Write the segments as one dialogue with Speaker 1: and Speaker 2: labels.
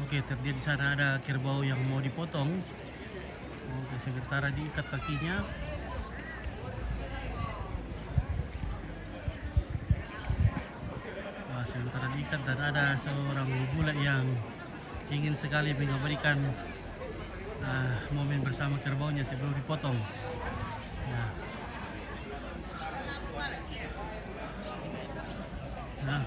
Speaker 1: Oke, terlihat di sana ada kerbau yang mau dipotong. Oke, sementara diikat kakinya. Wah, sementara diikat dan ada seorang bule yang ingin sekali mengabadikan momen bersama kerbaunya sebelum dipotong. Nah. Nah.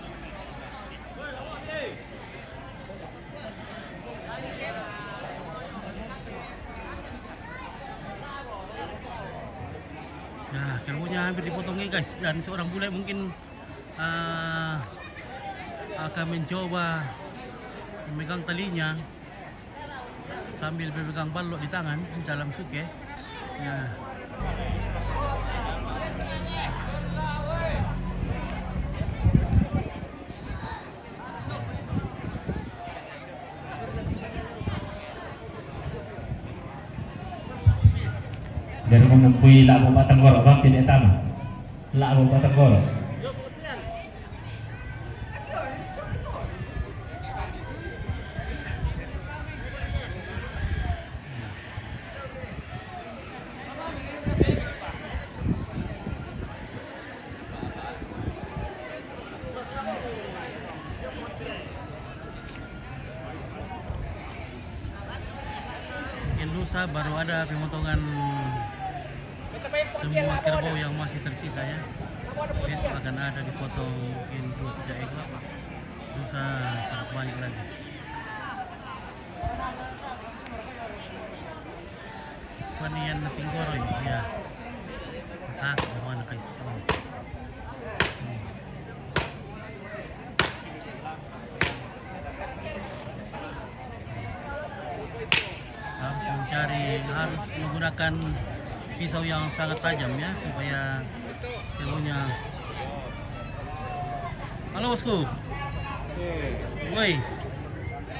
Speaker 1: Nah, kerbaunya hampir dipotong guys, dan seorang bule mungkin akan mencoba memegang talinya sambil memegang balok di tangan di dalam suke. Nah.
Speaker 2: Dan mengumpui lak Bapak Tenggorok bang tidak tamu lak Bapak Tenggorok
Speaker 1: Mungkin lusa baru ada pemotongan semua kerbau yang masih tersisa ya. Besok akan ada dipotong mungkin 2-3 ekor. Lusa sangat banyak lagi. Panian Tinggoroy ya. Gimana guys? Harus menggunakan pisau yang sangat tajam ya supaya kerbaunya. Halo bosku. Woi.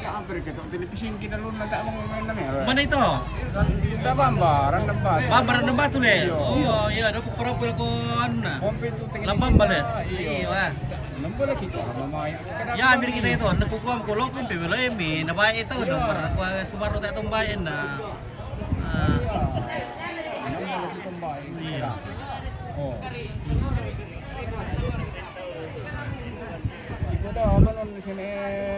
Speaker 3: Hampir kita televisi kita lu nanti mau main namanya.
Speaker 1: Mana itu?
Speaker 3: Kita bambaran tempat.
Speaker 1: Bambaran tempat tuh le. Oh iya, ada pura-pura kon.
Speaker 3: Kompi itu tinggal.
Speaker 1: Lambang balik. Iya.
Speaker 3: Nambah lagi kok mama
Speaker 1: ya ambil kita itu anda kukuam kulo kumpi belo emi na bae itu nomor aku subaru tak tumbain na. Iya.
Speaker 3: Oh. Ibu dah apa di sini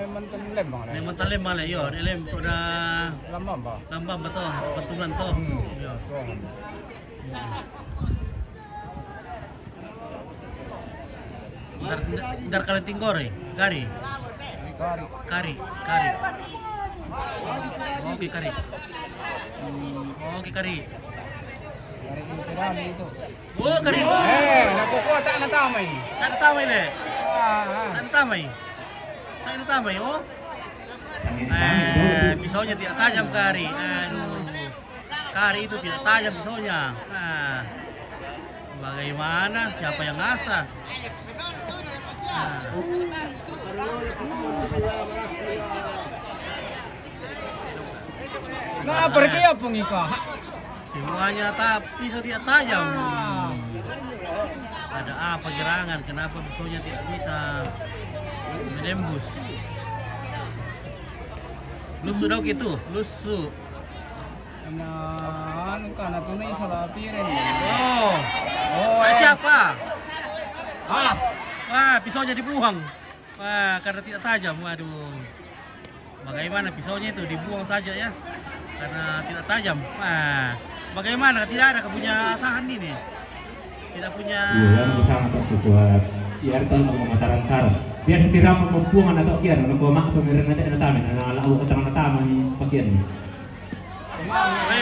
Speaker 3: mentan lembang lah.
Speaker 1: Mentan lembang lah yo, di lem tu dah
Speaker 3: lambang ba.
Speaker 1: Lambang betul, bentulan tu. Yo. Dar kalian tinggore, kari. Kari. Oke kari. Oke kari.
Speaker 3: Kari itu.
Speaker 1: Oh kari.
Speaker 3: Nakukuha tak natamay.
Speaker 1: Tak natamay le. Tak natamay. Tak natamay oh. Pisaunya tidak tajam kari. Aduh. Kari itu tidak tajam pisaunya. Bagaimana? Siapa yang ngasah?
Speaker 3: Nah, pergi apa ngikah?
Speaker 1: Semuanya pisau tidak tajam. Ada apa gerangan? Kenapa pisaunya tidak bisa menembus? Lusu dong gitu, lusu.
Speaker 3: Nah, karena tuh nih salah piring.
Speaker 1: Oh, siapa? Pisaunya dibuang. Karena tidak tajam. Waduh. Bagaimana pisaunya itu dibuang saja ya? Karena tidak tajam. Bagaimana? Tidak ada punya asahan ini. Tidak punya.
Speaker 2: Bulan bersama buat IRT pemataran tar. Biar setiap membuang atau kian, kalau mak pemirsa nanti ada taman, anak lalu keterangan taman pakian.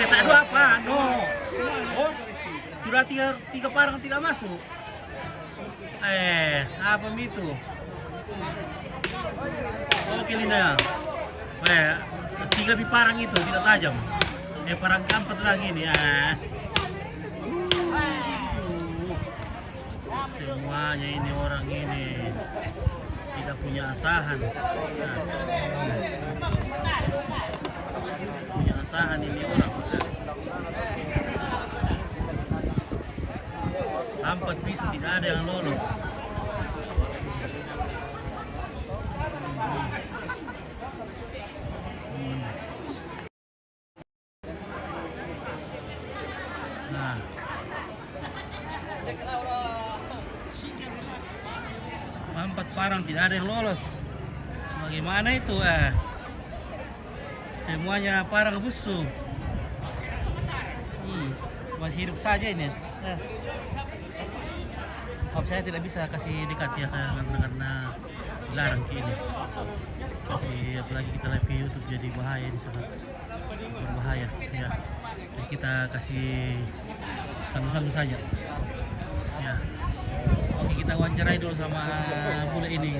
Speaker 1: Tak ada apa? No. Oh, sudah tiga parang tidak masuk. Apa itu? Oke Linda. 3 biparang itu tidak tajam. Parang keempat lagi nih. Semuanya ini orang ini tidak punya asahan. Punya asahan ini orang. 4 pisau tidak ada yang lolos. Parang tidak ada yang lolos. Bagaimana itu? Semuanya parang busuk. Masih hidup saja ini. Saya tidak bisa kasih dekat ya karena dilarang ini. Kasih apalagi kita live ke YouTube jadi bahaya, ini sangat berbahaya ya. Jadi kita kasih satu-satu saja. Ya. Oke, kita wawancarai dulu sama bule ini.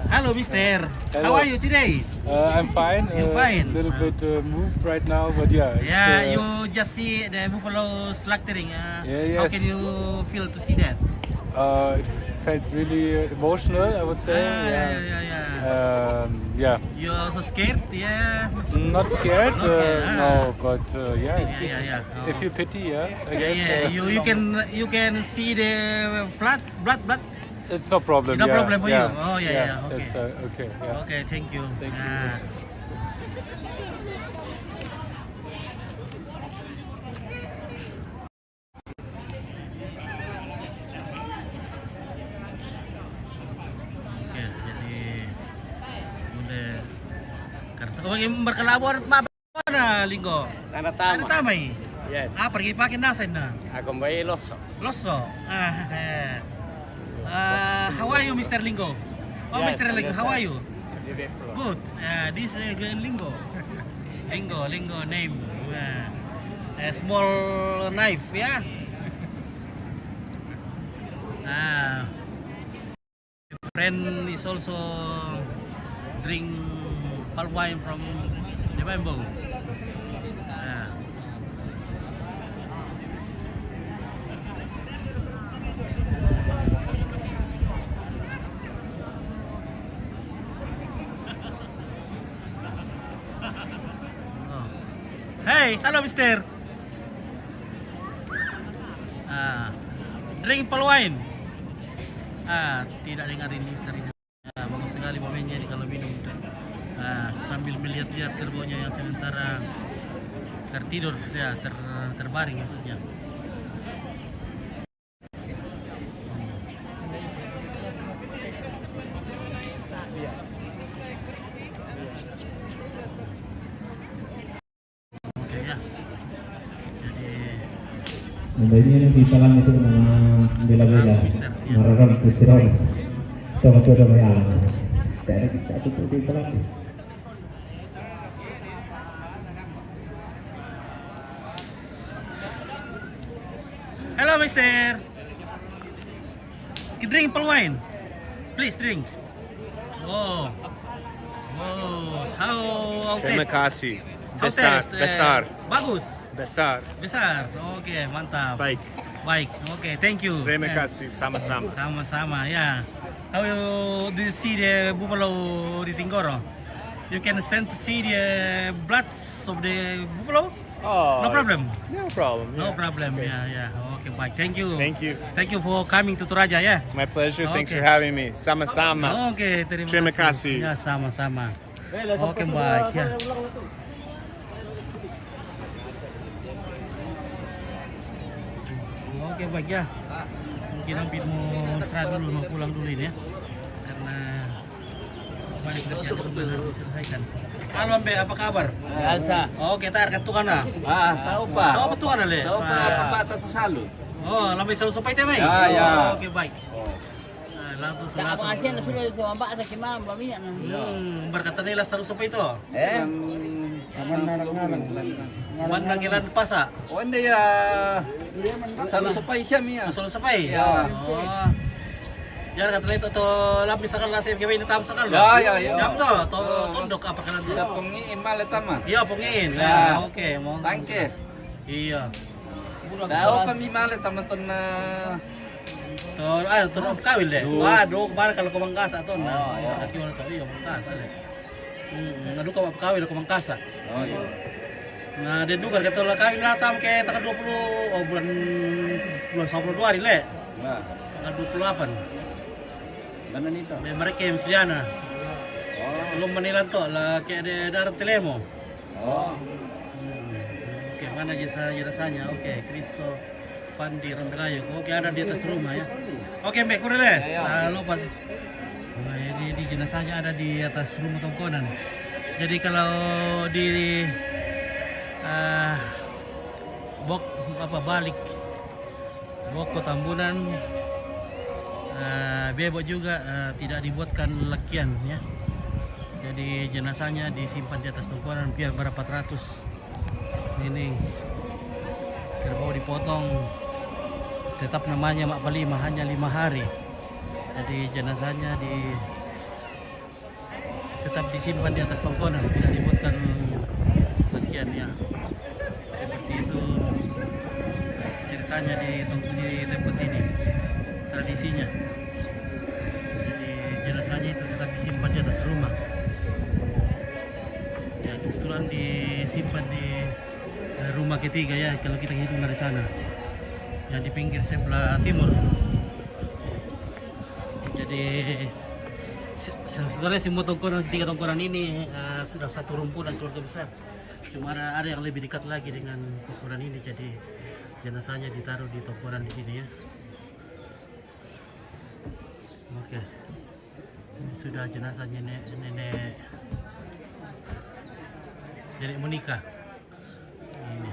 Speaker 1: Halo Mister, how are you today?
Speaker 4: I'm fine.
Speaker 1: You're fine?
Speaker 4: Little bit moved right now, but yeah.
Speaker 1: Yeah, you just see the buffalo slaughtering.
Speaker 4: Yeah,
Speaker 1: How
Speaker 4: yes.
Speaker 1: can you feel to see that?
Speaker 4: It felt really emotional, I would say.
Speaker 1: Yeah.
Speaker 4: Yeah.
Speaker 1: You also scared? Yeah.
Speaker 4: Not scared.
Speaker 1: Not scared,
Speaker 4: No, but yeah. It's,
Speaker 1: Yeah.
Speaker 4: If you pity, I
Speaker 1: Yeah,
Speaker 4: guess.
Speaker 1: you can see the blood.
Speaker 4: It's no problem.
Speaker 1: No
Speaker 4: yeah.
Speaker 1: problem for you. Oh, yeah, okay.
Speaker 4: That's, okay. Yeah.
Speaker 1: Okay, thank you.
Speaker 4: Thank you.
Speaker 1: Oke, jadi udah karena bagaimana berkelabuan mana Linggo?
Speaker 3: Tanda
Speaker 1: Ada
Speaker 3: tama.
Speaker 1: tamay.
Speaker 3: Yes.
Speaker 1: Pergi pakai nasen na.
Speaker 3: Ako may loso.
Speaker 1: Loso. How are you, Mr. Lingo? Oh,
Speaker 3: Yes,
Speaker 1: Mr. Lingo, how are you?
Speaker 3: Good.
Speaker 1: Good. This Lingo. Lingo name. A small knife, yeah. Friend is also drink palm wine from the bamboo. Hey, halo Mister. Drink palm wine. Tidak dengar ini Mister ini. Bagus sekali momennya ini kalau minum. Sambil melihat-lihat kerbaunya yang sementara tertidur, ya terbaring maksudnya. Oke ya. Jadi
Speaker 2: Ini yang di dalam itu nama bela-bela, marah kutirol, coba bayar. Dari kita itu di dalam.
Speaker 1: hello Mister. Drink palm wine. Please drink. Wow. How
Speaker 5: Terima
Speaker 1: taste?
Speaker 5: kasih.
Speaker 1: How
Speaker 5: Besar,
Speaker 1: taste?
Speaker 5: besar,
Speaker 1: Bagus.
Speaker 5: besar.
Speaker 1: Besar. Oke, mantap.
Speaker 5: Baik.
Speaker 1: Oke, thank you.
Speaker 5: Terima kasih. Sama-sama.
Speaker 1: Sama-sama, ya. How do you see the buffalo di Tinggoro? You can stand to see the bloods of the buffalo?
Speaker 5: Oh,
Speaker 1: No problem.
Speaker 5: No problem.
Speaker 1: No
Speaker 5: yeah.
Speaker 1: problem.
Speaker 5: Okay.
Speaker 1: Ya. Oke, baik. Thank you.
Speaker 5: Thank you.
Speaker 1: Thank you for coming to Toraja ya.
Speaker 5: My pleasure. Thanks
Speaker 1: Okay.
Speaker 5: for having me. Sama-sama.
Speaker 1: Oke,
Speaker 5: Terima kasih.
Speaker 1: Ya, sama-sama. Oke, baik ya. Oke, baik ya. Mungkin Ampit mau istirahat dulu, mau pulang dulu ini ya. Karena banyak kerjaan yang harus diselesaikan. Halo Ambe, apa kabar?
Speaker 3: Biasa.
Speaker 1: Oke, tar kan tukan na.
Speaker 3: Tahu pa.
Speaker 1: Tahu apa tukan na le?
Speaker 3: Tahu pa kapata to salo.
Speaker 1: Oh, lamay sa usapay tayo may.
Speaker 3: Ya.
Speaker 1: Oke, baik. Lato sa
Speaker 6: Sa
Speaker 1: lato.
Speaker 6: mga siya, nasulod sa mamba at sa kimang pamilya na.
Speaker 1: Berkata nila sa usapay ito.
Speaker 3: Eh?
Speaker 1: Man nagilan pasa.
Speaker 3: O hindi salo sa pa siya miya.
Speaker 1: Sa usapay.
Speaker 3: Ya.
Speaker 1: Oh. Yan kata nito to labi sa kala sa kawin na sa kala.
Speaker 3: Ya.
Speaker 1: Yap to, tondok apa kana to.
Speaker 3: Sa pungi maletama.
Speaker 1: Iya, pungin.
Speaker 3: Ya.
Speaker 1: Oke, mo.
Speaker 3: Tangke.
Speaker 1: Iya.
Speaker 3: Tahu pa mi maletama to na
Speaker 1: To kawil deh. Waduh, kemarin kalau ke Mangkasa to na.
Speaker 3: Oh, iya.
Speaker 1: Kaki wala to, iya Mangkasa deh. Nadu ka kawil ko Mangkasa.
Speaker 3: Oh iya.
Speaker 1: Nah, dia duga kata lah kawin latam ke tanggal 20 bulan 22 hari le.
Speaker 3: Nah,
Speaker 1: Tanggal 28.
Speaker 3: mana nito?
Speaker 1: Mereka yang Mesliana. Belum menilan to lah kayak ada darat telemo.
Speaker 3: Oh.
Speaker 1: Oke, mana jasa rasanya? Oke, Kristo Pandi Rombelayo. Oke, ada di atas rumah ya. Oke, Mbak Kurele. Lupa. Nah, di jenazahnya ada di atas rumah Tongkonan. Jadi kalau di balik Boko Tambunan Bebo juga tidak dibuatkan lakian ya. Jadi jenazahnya disimpan di atas Tongkonan biar berapa ratus ini kerbau dipotong, tetap namanya Mak Palima hanya 5 hari. Jadi jenazahnya tetap disimpan di atas Tongkonan, tidak dibuatkan lakian ya. Seperti itu ceritanya di tempat ini, tradisinya. Jadi jenazahnya itu tetap disimpan di atas rumah. Ya, kebetulan disimpan di rumah ketiga ya, kalau kita hitung dari sana. Yang di pinggir sebelah timur. Jadi sebenarnya semua Tongkonan, 3 Tongkonan ini sudah satu rumpunan keluarga besar. Cuma ada yang lebih dekat lagi dengan Tongkonan ini, jadi jenazahnya ditaruh di Tongkonan di sini ya. Oke. Ini sudah jenazahnya nenek menikah. Ini.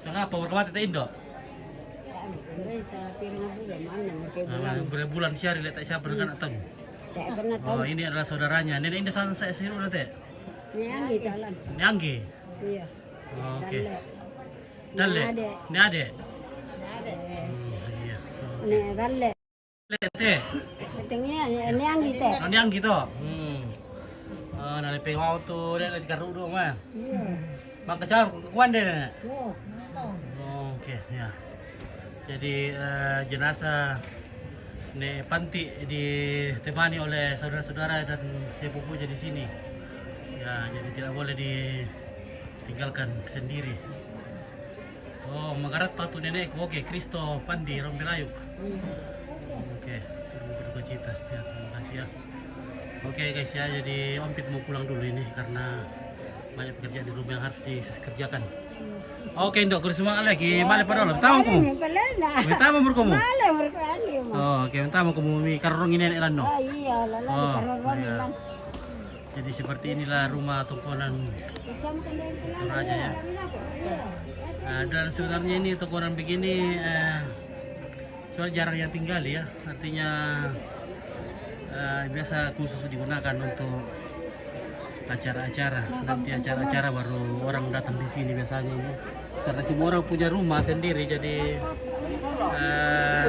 Speaker 1: Sengapa berkemati tak Indo? Berbulan syari letak siapa dengan tahu? Oh, ini adalah saudaranya. Nenek ini saya siru nanti.
Speaker 6: Ini Anggi jalan.
Speaker 1: Ini Anggi.
Speaker 6: Iya.
Speaker 1: Oke. Dalle. Ini adek. Iya.
Speaker 6: Ini Dalle.
Speaker 1: Lete.
Speaker 6: Betengnya ini Anggi teh.
Speaker 1: Ini Anggi toh. Nale pengau tu dia lagi karudo mah.
Speaker 6: Iya.
Speaker 1: Makasih kuan deh. Oke, ya. Jadi jenazah Nek Panti ditemani oleh saudara-saudara dan sepupunya di sini. Ya, jadi tidak boleh ditinggalkan sendiri. Oh, Magarat patu nenekku. Oke, Kristo Pandi Rombelayuk. Oke, turut berduka cita. Ya, terima kasih ya. Oke guys ya, jadi Ompit mau pulang dulu ini karena banyak pekerjaan di rumah yang harus dikerjakan. Oke, Ndok, kurang semangat lagi. Male padahal. Tahu kamu? Minta mau berkomu.
Speaker 6: Male berkali.
Speaker 1: Oh, oke, minta mau kamu mi karung ini enak no.
Speaker 6: Oh iya, lalu karung
Speaker 1: iya. Jadi seperti inilah rumah Tongkonan Toraja ya. Dan sebenarnya ini Tongkonan begini soalnya jarang yang tinggal ya. Artinya biasa khusus digunakan untuk acara-acara. Nanti acara-acara baru orang datang di sini biasanya ya. Karena semua orang punya rumah sendiri, jadi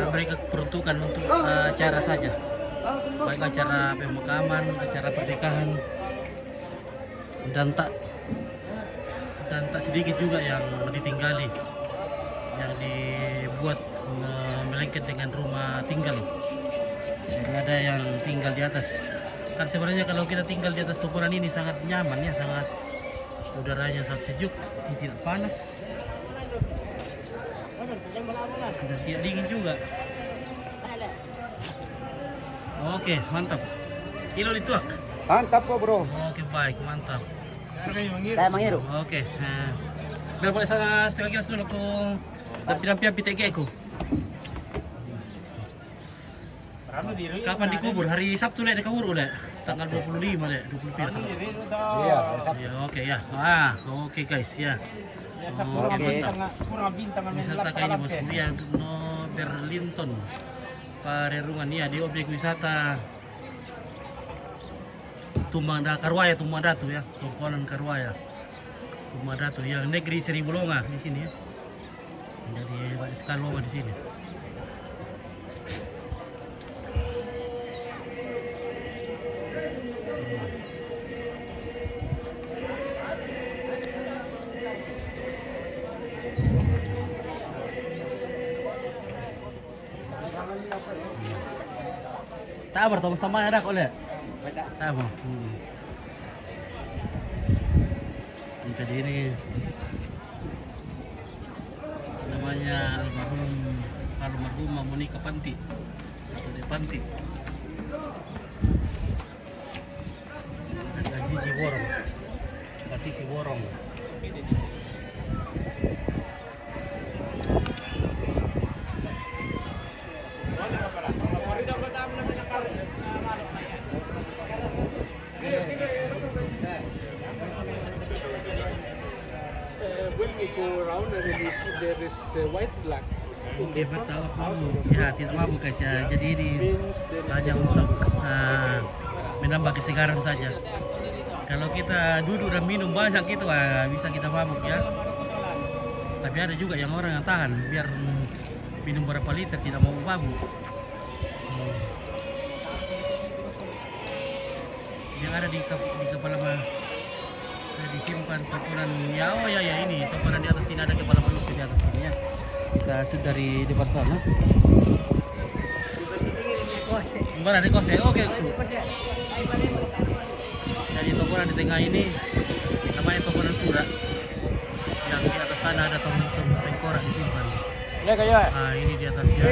Speaker 1: mereka peruntukan untuk acara saja. Baik acara pemakaman, acara pernikahan, dan tak sedikit juga yang ditinggali, yang dibuat melengket dengan rumah tinggal. Jadi ada yang tinggal di atas. Kan sebenarnya kalau kita tinggal di atas Tongkonan ini sangat nyaman ya, sangat udaranya sangat sejuk, tidak panas dan tidak dingin juga. Oke, mantap. Ilo dituak.
Speaker 3: Mantap kok bro.
Speaker 1: Oke, baik, mantap.
Speaker 6: Saya mangiru.
Speaker 1: Oke, biar boleh saya setengah gelas dulu aku dampi-dampi PTG aku. Kapan dikubur? Hari Sabtu lek dikubur oleh tanggal 25 lek, 20
Speaker 3: Iya,
Speaker 1: ya, oke ya. Oke guys ya. Oke, mantap. Wisata kali ini bos ya, no Berlinton. Parerungan ya di objek wisata Karwaya Tumbang-Datu ya, Tongkonan Karwaya Tumbang-Datu yang negeri Seribu Longa di sini ya. Jadi banyak sekali longa di sini. Tak bertemu sama ada kok le. Tak mau. Jadi ini namanya almarhum Monika Panti atau De Panti. Ada sisi borong. Sisi borong.
Speaker 7: When we go around and then you see there is white flag.
Speaker 1: Oke, bertawas mabuk. Ya, tidak mabuk guys ya. Jadi ini
Speaker 7: Means there is
Speaker 1: hanya untuk menambah kesegaran saja. Kalau kita duduk dan minum banyak itu bisa kita mabuk ya. Tapi ada juga yang orang yang tahan biar minum berapa liter tidak mau mabuk. Yang ada di kepala mah disimpan tokonan ya. Oh ya ini tokonan di atas sini, ada kepala manusia di atas sini ya. Kita shoot dari depan sana. Mbak ada kos ya? Oke, su. Jadi tokonan di tengah ini namanya tokonan surat. Yang di atas sana ada tengkorak disimpan.
Speaker 3: Ya kayak.
Speaker 1: Nah ini di atasnya.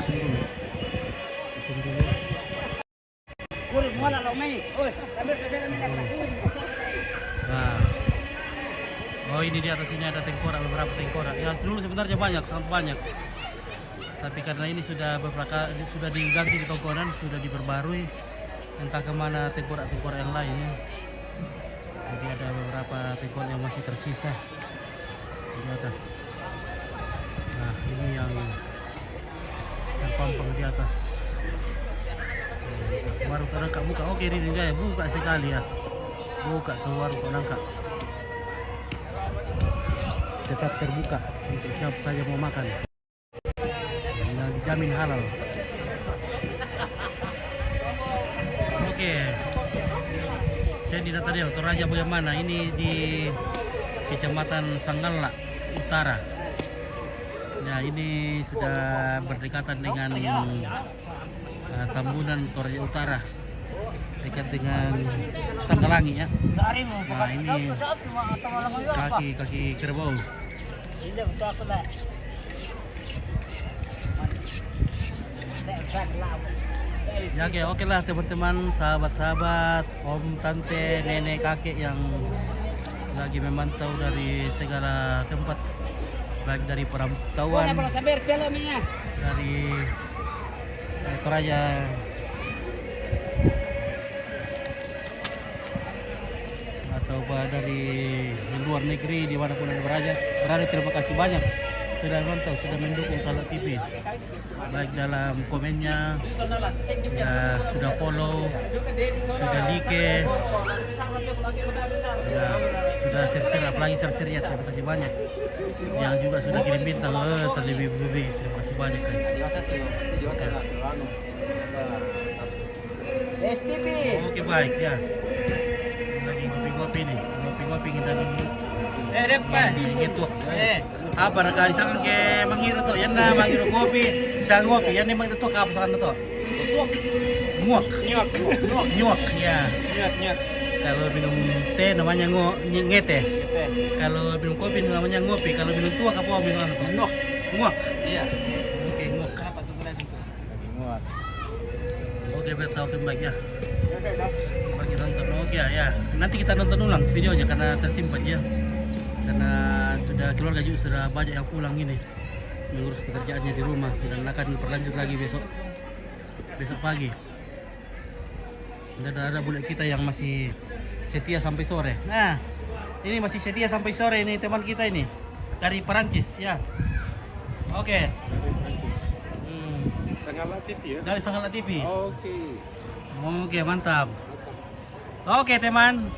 Speaker 1: Zoom dulu. Zoom dulu. Nah. Oh ini di atas sini ada tengkorak, beberapa tengkorak. Ya dulu sebenarnya banyak, sangat banyak. Tapi karena ini sudah sudah diganti di tongkonan, sudah diperbarui. Entah kemana tengkorak-tengkorak yang lainnya. Jadi ada beberapa tengkorak yang masih tersisa di atas. Nah ini yang terpampang di atas. Warung penangkap buka. Oke ini dia buka sekali ya. Buka tuh warung penangkap. Tetap terbuka untuk siapa saja mau makan. Yang dijamin halal. Oke. Saya di Data Del, Toraja bagaimana? Ini di Kecamatan Sanggala Utara. Nah ini sudah berdekatan dengan Tambunan Toraja Utara, dekat dengan Sanggalangi ya. Nah ini kaki kerbau. Ya oke lah teman-teman, sahabat-sahabat, om, tante, nenek, kakek yang lagi memantau dari segala tempat, baik dari perantauan, dari Toraja, atau dari luar negeri dimanapun Anda berada. Terima kasih banyak sudah nonton, sudah mendukung Salat TV, baik dalam komennya, ya, sudah follow, sudah like, ya, sudah share, apalagi share ya. Terima kasih banyak. Yang juga sudah kirim bintang, terlebih-lebih terima kasih banyak guys.
Speaker 6: STP.
Speaker 1: Oke baik ya. Lagi ngopi-ngopi nih, ngopi-ngopi dan gitu. Apa nak kali sangat ke mangiro to, yan na mangiro kopi, isang ngopi, yan memang itu apa sangat to? Nguak, nyuak ya. Kalau minum teh namanya ngete. Kalau minum kopi namanya ngopi. Kalau minum tuak apa bilang to? Nguak. Iya. Oke, nguak. Apa tuh berarti? Nguak. Oke, bertahu baik ya. Bagi nonton oke ya. Nanti kita nonton ulang videonya karena tersimpan ya. Karena sudah keluarga juga sudah banyak yang pulang ini mengurus pekerjaannya di rumah dan akan berlanjut lagi besok pagi. Dan ada bule kita yang masih setia sampai sore. Nah ini masih setia sampai sore ini teman kita ini dari Perancis ya. Oke.
Speaker 7: Sanggala TV ya?
Speaker 1: Dari Sanggala TV.
Speaker 7: Oke,
Speaker 1: mantap. Oke teman.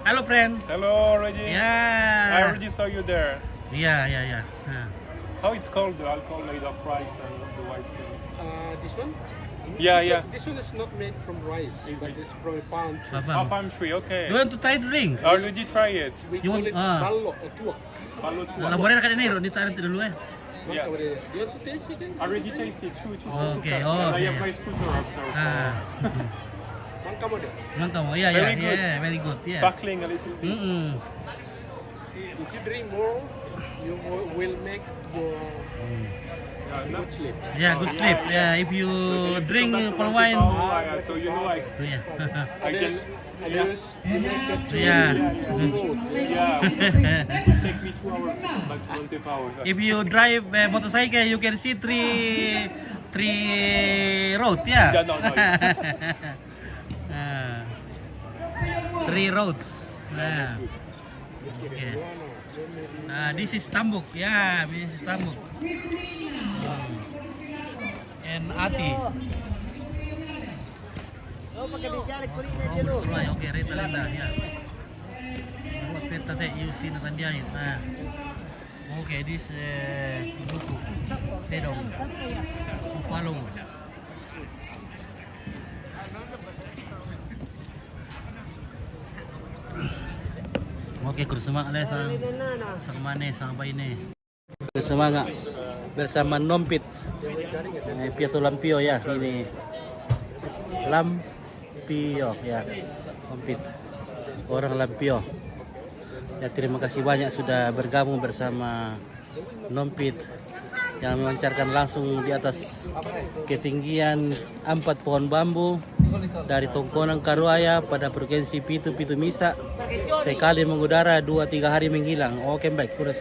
Speaker 1: Halo friend.
Speaker 4: Hello, Reggie. I
Speaker 1: Ya.
Speaker 4: already saw you there.
Speaker 1: Iya. Nah.
Speaker 4: How it's called, the alcohol made of rice and the white thing?
Speaker 7: this one?
Speaker 4: Yeah.
Speaker 7: This one is not made from rice, but it's from a palm tree.
Speaker 4: Oh,
Speaker 1: Babang.
Speaker 4: palm tree, okay.
Speaker 1: Do you want to try the drink?
Speaker 4: Oh, did you try it?
Speaker 7: We
Speaker 1: You
Speaker 7: call
Speaker 1: want-
Speaker 7: it
Speaker 1: ah.
Speaker 7: tuak.
Speaker 4: Balut.
Speaker 1: Laborer ka dinero, di tayo dulu eh.
Speaker 4: Yeah.
Speaker 7: You want to taste it?
Speaker 4: I already tasted two.
Speaker 1: Okay,
Speaker 4: And I
Speaker 1: okay.
Speaker 4: have my scooter after.
Speaker 1: Ah.
Speaker 7: Mangka mo deh.
Speaker 1: Mantap. Oh,
Speaker 4: Very good.
Speaker 1: very good. Yeah.
Speaker 4: Sparkling a little bit.
Speaker 7: If you drink more, you will make your Good sleep.
Speaker 1: Yeah, good sleep. Yeah, if you drink palm wine,
Speaker 4: So you know
Speaker 1: yeah.
Speaker 4: I can.
Speaker 7: Alias related to
Speaker 1: Yeah.
Speaker 7: road.
Speaker 4: Yeah, take me 2 hours, like 20 hours.
Speaker 1: If you drive motorcycle, you can see three road, yeah.
Speaker 4: Yeah, no.
Speaker 1: Ah. 3 roads. Yeah. Okay. This is Tambuk, yeah. This is Tambuk. And Ati. Right, okay, Rita Linda, yeah. Buat peta teh, Justina Tandiain. Okay, this buku Pedong Buffalo. Oke, kursemak le sang mane sang baine. Bersemangat bersama Nompit. Piatu Lampio ya, ini Lampio ya. Nompit. Orang Lampio. Ya, terima kasih banyak sudah bergabung bersama Nompit yang memancarkan langsung di atas ketinggian 4 pohon bambu dari Tongkonang Karuaya pada provinsi Pitu Misa. Sekali mengudara 2-3 hari menghilang. Oke, baik, sudah semua.